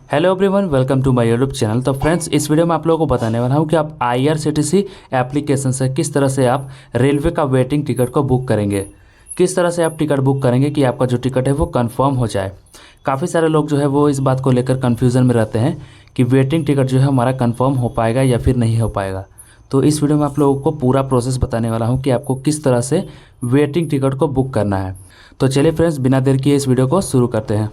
Hello everyone, welcome to my YouTube channel. तो friends, इस video में आप लोगों को बताने वाला हूं कि आप IRCTC एप्लीकेशन से किस तरह से आप रेलवे का वेटिंग टिकट को बुक करेंगे, किस तरह से आप टिकट बुक करेंगे कि आपका जो टिकट है वो कंफर्म हो जाए। काफ़ी सारे लोग जो है वो इस बात को लेकर कन्फ्यूज़न में रहते हैं कि वेटिंग टिकट जो है हमारा कन्फर्म हो पाएगा या फिर नहीं हो पाएगा। तो इस वीडियो में आप लोगों को पूरा प्रोसेस बताने वाला हूँ कि आपको किस तरह से वेटिंग टिकट को बुक करना है। तो चलिए फ्रेंड्स, बिना देर किए इस वीडियो को शुरू करते हैं।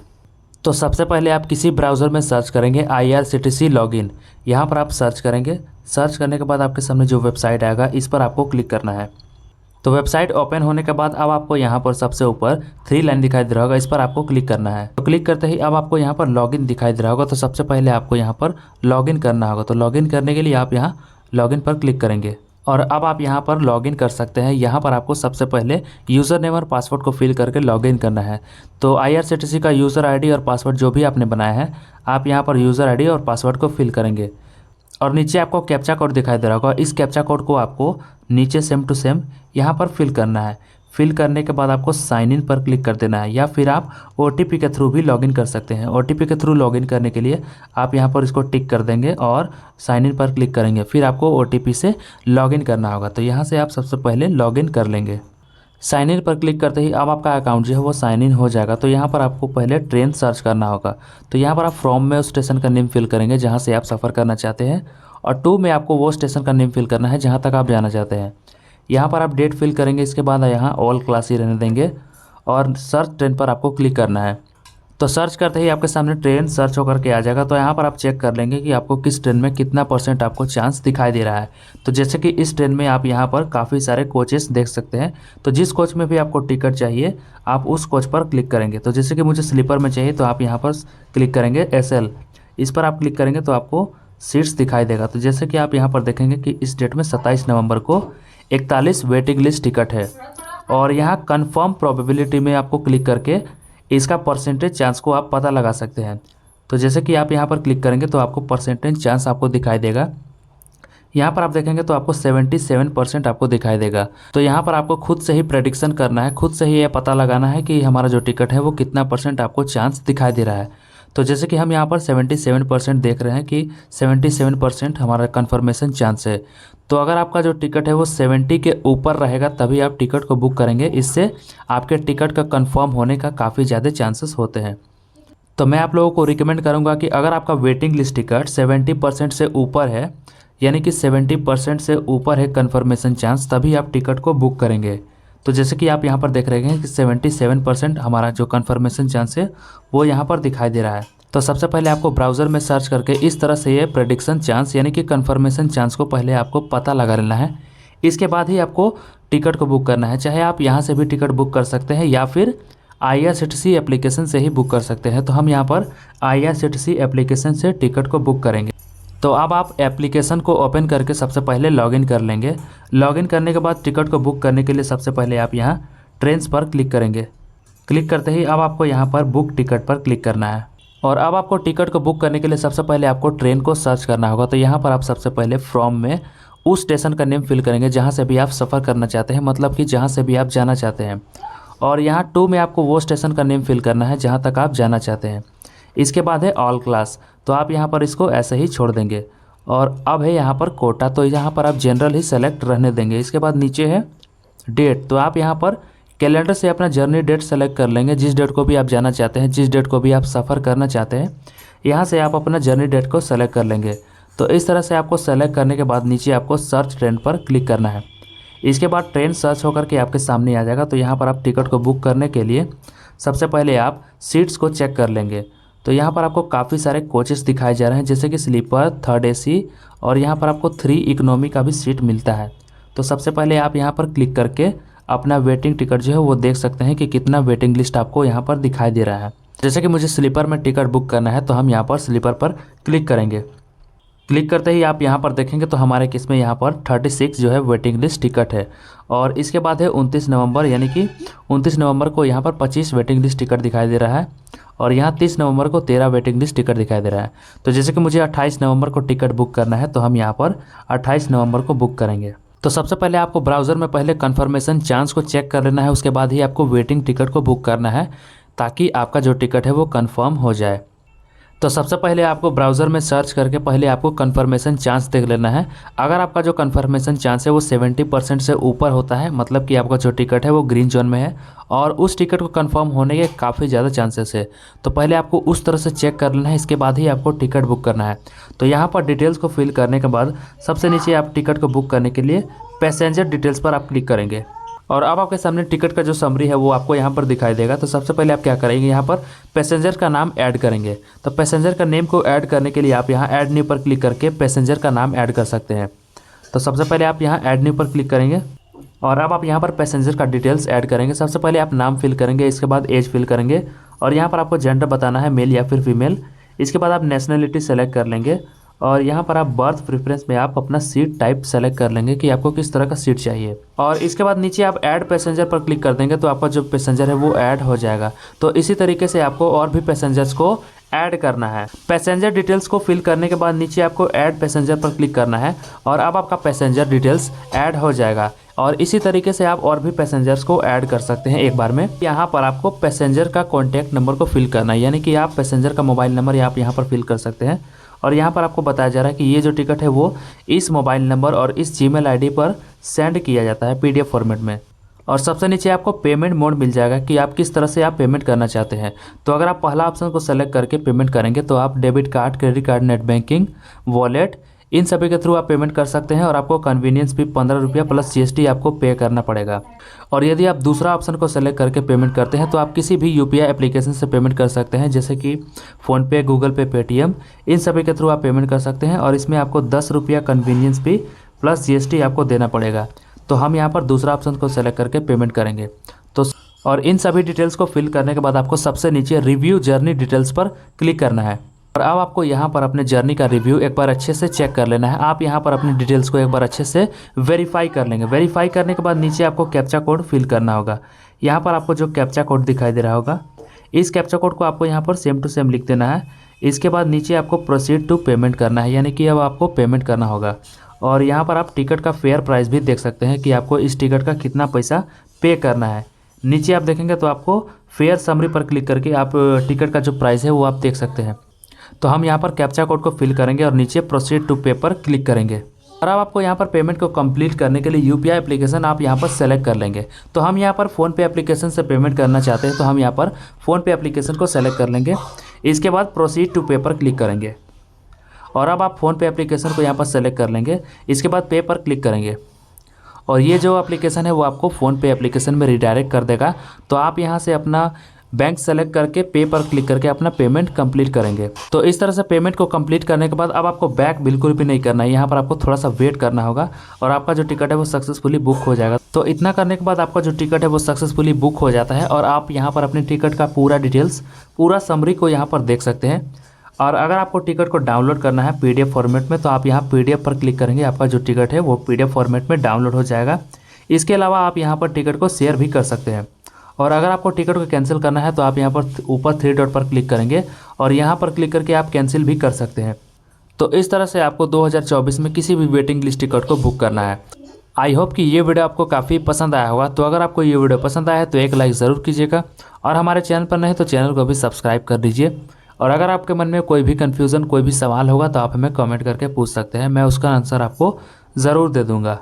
तो सबसे पहले आप किसी ब्राउज़र में सर्च करेंगे IRCTC लॉगिन। यहाँ पर आप सर्च करेंगे। सर्च करने के बाद आपके सामने जो वेबसाइट आएगा इस पर आपको क्लिक करना है। तो वेबसाइट ओपन होने के बाद अब आपको यहाँ पर सबसे ऊपर 3 लाइन दिखाई दे रहा होगा, इस पर आपको क्लिक करना है। तो क्लिक करते ही अब आपको यहाँ पर लॉगिन दिखाई दे रहा होगा। तो सबसे पहले आपको यहाँ पर लॉगिन करना होगा। तो लॉगिन करने के लिए आप यहाँ लॉगिन पर क्लिक करेंगे और अब आप यहाँ पर लॉगिन कर सकते हैं। यहाँ पर आपको सबसे पहले यूज़र नेम और पासवर्ड को फिल करके लॉगिन करना है। तो IRCTC का यूज़र ID और पासवर्ड जो भी आपने बनाया है, आप यहाँ पर यूज़र ID और पासवर्ड को फिल करेंगे और नीचे आपको कैप्चा कोड दिखाई दे रहा होगा। इस कैप्चा कोड को आपको नीचे सेम टू सेम यहाँ पर फिल करना है। फिल करने के बाद आपको साइन इन पर क्लिक कर देना है या फिर आप OTP के थ्रू भी लॉगिन कर सकते हैं। OTP के थ्रू लॉगिन करने के लिए आप यहाँ पर इसको टिक कर देंगे और साइन इन पर क्लिक करेंगे। फिर आपको OTP से लॉगिन करना होगा। तो यहाँ से आप सबसे पहले लॉगिन कर लेंगे। साइन इन पर क्लिक करते ही अब आपका अकाउंट जो है वो साइन इन हो जाएगा। तो यहाँ पर आपको पहले ट्रेन सर्च करना होगा। तो यहाँ पर आप फ्रॉम में उस स्टेशन का नेम फिल करेंगे जहाँ से आप सफ़र करना चाहते हैं और टू में आपको वो स्टेशन का नेम फिल करना है जहाँ तक आप जाना चाहते हैं। यहाँ पर आप डेट फिल करेंगे। इसके बाद यहाँ ऑल क्लास ही रहने देंगे और सर्च ट्रेन पर आपको क्लिक करना है। तो सर्च करते ही आपके सामने ट्रेन सर्च होकर के आ जाएगा। तो यहाँ पर आप चेक कर लेंगे कि आपको किस ट्रेन में कितना % आपको चांस दिखाई दे रहा है। तो जैसे कि इस ट्रेन में आप यहाँ पर काफ़ी सारे कोचेस देख सकते हैं। तो जिस कोच में भी आपको टिकट चाहिए आप उस कोच पर क्लिक करेंगे। तो जैसे कि मुझे स्लीपर में चाहिए तो आप यहाँ पर क्लिक करेंगे SL। इस पर आप क्लिक करेंगे तो आपको सीट्स दिखाई देगा। तो जैसे कि आप यहाँ पर देखेंगे कि इस डेट में 27 नवंबर को 41 वेटिंग लिस्ट टिकट है और यहाँ कंफर्म प्रोबेबिलिटी में आपको क्लिक करके इसका % चांस को आप पता लगा सकते हैं। तो जैसे कि आप यहाँ पर क्लिक करेंगे तो आपको % चांस आपको दिखाई देगा। यहाँ पर आप देखेंगे तो आपको 77% आपको दिखाई देगा। तो यहाँ पर आपको खुद से ही प्रेडिक्शन करना है, खुद से ही ये पता लगाना है कि हमारा जो टिकट है वो कितना % आपको चांस दिखाई दे रहा है। तो जैसे कि हम यहाँ पर 77% देख रहे हैं कि 77% हमारा कन्फर्मेशन चांस है। तो अगर आपका जो टिकट है वो 70 के ऊपर रहेगा तभी आप टिकट को बुक करेंगे। इससे आपके टिकट का कंफर्म होने का काफ़ी ज़्यादा चांसेस होते हैं। तो मैं आप लोगों को रिकमेंड करूँगा कि अगर आपका वेटिंग लिस्ट टिकट 70% से ऊपर है, यानी कि 70% से ऊपर है कन्फर्मेशन चांस, तभी आप टिकट को बुक करेंगे। तो जैसे कि आप यहाँ पर देख रहे हैं कि 77% हमारा जो कन्फर्मेशन चांस है वो यहाँ पर दिखाई दे रहा है। तो सबसे पहले आपको ब्राउज़र में सर्च करके इस तरह से ये प्रेडिक्शन चांस यानी कि कन्फर्मेशन चांस को पहले आपको पता लगा लेना है। इसके बाद ही आपको टिकट को बुक करना है। चाहे आप यहाँ से भी टिकट बुक कर सकते हैं या फिर IRCTC एप्लीकेशन से ही बुक कर सकते हैं। तो हम यहाँ पर IRCTC एप्लीकेशन से टिकट को बुक करेंगे। तो अब आप एप्लीकेशन को ओपन करके सबसे पहले लॉगिन कर लेंगे। लॉगिन करने के बाद टिकट को बुक करने के लिए सबसे पहले आप यहाँ ट्रेन्स पर क्लिक करेंगे। क्लिक करते ही अब आपको यहाँ पर बुक टिकट पर क्लिक करना है और अब आपको टिकट को बुक करने के लिए सबसे पहले आपको ट्रेन को सर्च करना होगा। तो यहाँ पर आप सबसे पहले फ्रॉम में उस स्टेशन का नेम फिल करेंगे जहाँ से भी आप सफ़र करना चाहते हैं, मतलब कि जहाँ से भी आप जाना चाहते हैं। और यहाँ टू में आपको वो स्टेशन का नेम फिल करना है जहाँ तक आप जाना चाहते हैं। इसके बाद है ऑल क्लास, तो आप यहाँ पर इसको ऐसे ही छोड़ देंगे। और अब है यहाँ पर कोटा, तो यहाँ पर आप जनरल ही सेलेक्ट रहने देंगे। इसके बाद नीचे है डेट, तो आप यहाँ पर कैलेंडर से अपना जर्नी डेट सेलेक्ट कर लेंगे। जिस डेट को भी आप जाना चाहते हैं, जिस डेट को भी आप सफ़र करना चाहते हैं, यहाँ से आप अपना जर्नी डेट को सेलेक्ट कर लेंगे। तो इस तरह से आपको सेलेक्ट करने के बाद नीचे आपको सर्च ट्रेन पर क्लिक करना है। इसके बाद ट्रेन सर्च होकर के आपके सामने आ जाएगा। तो यहाँ पर आप टिकट को बुक करने के लिए सबसे पहले आप सीट्स को चेक कर लेंगे। तो यहाँ पर आपको काफ़ी सारे कोचेस दिखाए जा रहे हैं, जैसे कि स्लीपर, 3rd AC और यहाँ पर आपको 3 इकोनॉमी का भी सीट मिलता है। तो सबसे पहले आप यहाँ पर क्लिक करके अपना वेटिंग टिकट जो है वो देख सकते हैं कि कितना वेटिंग लिस्ट आपको यहाँ पर दिखाई दे रहा है। जैसे कि मुझे स्लीपर में टिकट बुक करना है तो हम यहाँ पर स्लीपर पर क्लिक करेंगे। क्लिक करते ही आप यहाँ पर देखेंगे तो हमारे केस में यहाँ पर 36 जो है वेटिंग लिस्ट टिकट है। और इसके बाद है 29 नवंबर, यानी कि 29 नवंबर को यहाँ पर 25 वेटिंग लिस्ट टिकट दिखाई दे रहा है और यहाँ 30 नवंबर को 13 वेटिंग लिस्ट टिकट दिखाई दे रहा है। तो जैसे कि मुझे 28 नवंबर को टिकट बुक करना है तो हम यहाँ पर 28 नवंबर को बुक करेंगे। तो सबसे पहले आपको ब्राउज़र में पहले कन्फर्मेशन चांस को चेक कर लेना है, उसके बाद ही आपको वेटिंग टिकट को बुक करना है ताकि आपका जो टिकट है वो कंफर्म हो जाए। तो सबसे पहले आपको ब्राउज़र में सर्च करके पहले आपको कन्फर्मेशन चांस देख लेना है। अगर आपका जो कन्फर्मेशन चांस है वो 70% से ऊपर होता है, मतलब कि आपका जो टिकट है वो ग्रीन जोन में है और उस टिकट को कंफर्म होने के काफ़ी ज़्यादा चांसेस है, तो पहले आपको उस तरह से चेक कर लेना है, इसके बाद ही आपको टिकट बुक करना है। तो यहाँ पर डिटेल्स को फिल करने के बाद सबसे नीचे आप टिकट को बुक करने के लिए पैसेंजर डिटेल्स पर आप क्लिक करेंगे और अब आपके सामने टिकट का जो समरी है वो आपको यहाँ पर दिखाई देगा। तो सबसे पहले आप क्या करेंगे, यहाँ पर पैसेंजर का नाम ऐड करेंगे। तो पैसेंजर का नेम को ऐड करने के लिए आप यहाँ ऐड न्यू पर क्लिक करके पैसेंजर का नाम ऐड कर सकते हैं। तो सबसे पहले आप यहाँ ऐड न्यू पर क्लिक करेंगे और अब आप यहाँ पर पैसेंजर का डिटेल्स ऐड करेंगे। सबसे पहले आप नाम फिल करेंगे, इसके बाद एज फिल करेंगे और यहाँ पर आपको जेंडर बताना है, मेल या फिर फीमेल। इसके बाद आप नेशनलिटी सेलेक्ट कर लेंगे और यहाँ पर आप बर्थ प्रेफरेंस में आप अपना सीट टाइप सेलेक्ट कर लेंगे कि आपको किस तरह का सीट चाहिए और इसके बाद नीचे आप ऐड पैसेंजर पर क्लिक कर देंगे तो आपका जो पैसेंजर है वो ऐड हो जाएगा। तो इसी तरीके से आपको और भी पैसेंजर्स को ऐड करना है। पैसेंजर डिटेल्स को फिल करने के बाद नीचे आपको ऐड पैसेंजर पर क्लिक करना है और अब आपका पैसेंजर डिटेल्स ऐड हो जाएगा और इसी तरीके से आप और भी पैसेंजर्स को ऐड कर सकते हैं एक बार में। यहाँ पर आपको पैसेंजर का कॉन्टैक्ट नंबर को फिल करना है, यानी कि आप पैसेंजर का मोबाइल नंबर आप यहाँ पर फिल कर सकते हैं और यहाँ पर आपको बताया जा रहा है कि ये जो टिकट है वो इस मोबाइल नंबर और इस जीमेल आईडी पर सेंड किया जाता है PDF फॉर्मेट में। और सबसे नीचे आपको पेमेंट मोड मिल जाएगा कि आप किस तरह से आप पेमेंट करना चाहते हैं। तो अगर आप पहला ऑप्शन को सेलेक्ट करके पेमेंट करेंगे तो आप debit card, credit card, net banking, wallet, इन सभी के थ्रू आप पेमेंट कर सकते हैं और आपको कन्वीनियंस भी 15 रुपया प्लस GST आपको पे करना पड़ेगा। और यदि आप दूसरा ऑप्शन को सेलेक्ट करके पेमेंट करते हैं तो आप किसी भी UPI एप्लीकेशन से पेमेंट कर सकते हैं, जैसे कि फ़ोनपे, गूगल पे, पेटीएम, इन सभी के थ्रू आप पेमेंट कर सकते हैं और इसमें आपको 10 रुपया कन्वीनियंस भी प्लस GST आपको देना पड़ेगा। तो हम यहाँ पर दूसरा ऑप्शन को सेलेक्ट करके पेमेंट करेंगे। तो और इन सभी डिटेल्स को फिल करने के बाद आपको सबसे नीचे रिव्यू जर्नी डिटेल्स पर क्लिक करना है और अब आपको यहाँ पर अपने जर्नी का रिव्यू एक बार अच्छे से चेक कर लेना है। आप यहाँ पर अपनी डिटेल्स को एक बार अच्छे से वेरीफाई कर लेंगे। वेरीफाई करने के बाद नीचे आपको कैप्चा कोड फिल करना होगा। यहाँ पर आपको जो कैप्चा कोड दिखाई दे रहा होगा, इस कैप्चा कोड को आपको यहाँ पर सेम टू सेम लिख देना है। इसके बाद नीचे आपको प्रोसीड टू पेमेंट करना है, यानी कि अब आपको पेमेंट करना होगा। और यहाँ पर आप टिकट का फेयर प्राइस भी देख सकते हैं कि आपको इस टिकट का कितना पैसा पे करना है। नीचे आप देखेंगे तो आपको फेयर समरी पर क्लिक करके आप टिकट का जो प्राइस है वो आप देख सकते हैं। तो हम यहाँ पर कैप्चा कोड को फिल करेंगे और नीचे प्रोसीड टू पे पर क्लिक करेंगे और अब आपको यहाँ पर पेमेंट को कंप्लीट करने के लिए UPI एप्लीकेशन आप यहाँ पर सेलेक्ट कर लेंगे। तो हम यहाँ पर फ़ोनपे एप्लीकेशन से पेमेंट करना चाहते हैं तो हम यहाँ पर फ़ोनपे एप्लीकेशन को सेलेक्ट कर लेंगे। इसके बाद प्रोसीड टू पे पर क्लिक करेंगे और अब आप फ़ोनपे एप्लीकेशन को यहाँ पर सेलेक्ट कर लेंगे। इसके बाद पे पर क्लिक करेंगे और ये जो एप्लीकेशन है वो आपको फ़ोनपे एप्लीकेशन में रिडायरेक्ट कर देगा। तो आप यहाँ से अपना बैंक सेलेक्ट करके पे पर क्लिक करके अपना पेमेंट कंप्लीट करेंगे। तो इस तरह से पेमेंट को कंप्लीट करने के बाद अब आपको बैक बिल्कुल भी नहीं करना है, यहाँ पर आपको थोड़ा सा वेट करना होगा और आपका जो टिकट है वो सक्सेसफुली बुक हो जाएगा। तो इतना करने के बाद आपका जो टिकट है वो सक्सेसफुली बुक हो जाता है और आप यहाँ पर अपने टिकट का पूरा डिटेल्स, पूरा समरी को यहाँ पर देख सकते हैं। और अगर आपको टिकट को डाउनलोड करना है PDF फॉर्मेट में तो आप यहाँ PDF पर क्लिक करेंगे, आपका जो टिकट है वो PDF फॉर्मेट में डाउनलोड हो जाएगा। इसके अलावा आप यहाँ पर टिकट को शेयर भी कर सकते हैं और अगर आपको टिकट को कैंसिल करना है तो आप यहाँ पर ऊपर 3 डॉट पर क्लिक करेंगे और यहाँ पर क्लिक करके आप कैंसिल भी कर सकते हैं। तो इस तरह से आपको 2024 में किसी भी वेटिंग लिस्ट टिकट को बुक करना है। आई होप कि ये वीडियो आपको काफ़ी पसंद आया होगा। तो अगर आपको ये वीडियो पसंद आया है तो एक लाइक ज़रूर कीजिएगा और हमारे चैनल पर नहीं तो चैनल को भी सब्सक्राइब कर दीजिए। और अगर आपके मन में कोई भी कन्फ्यूज़न, कोई भी सवाल होगा तो आप हमें कमेंट करके पूछ सकते हैं, मैं उसका आंसर आपको ज़रूर दे दूँगा।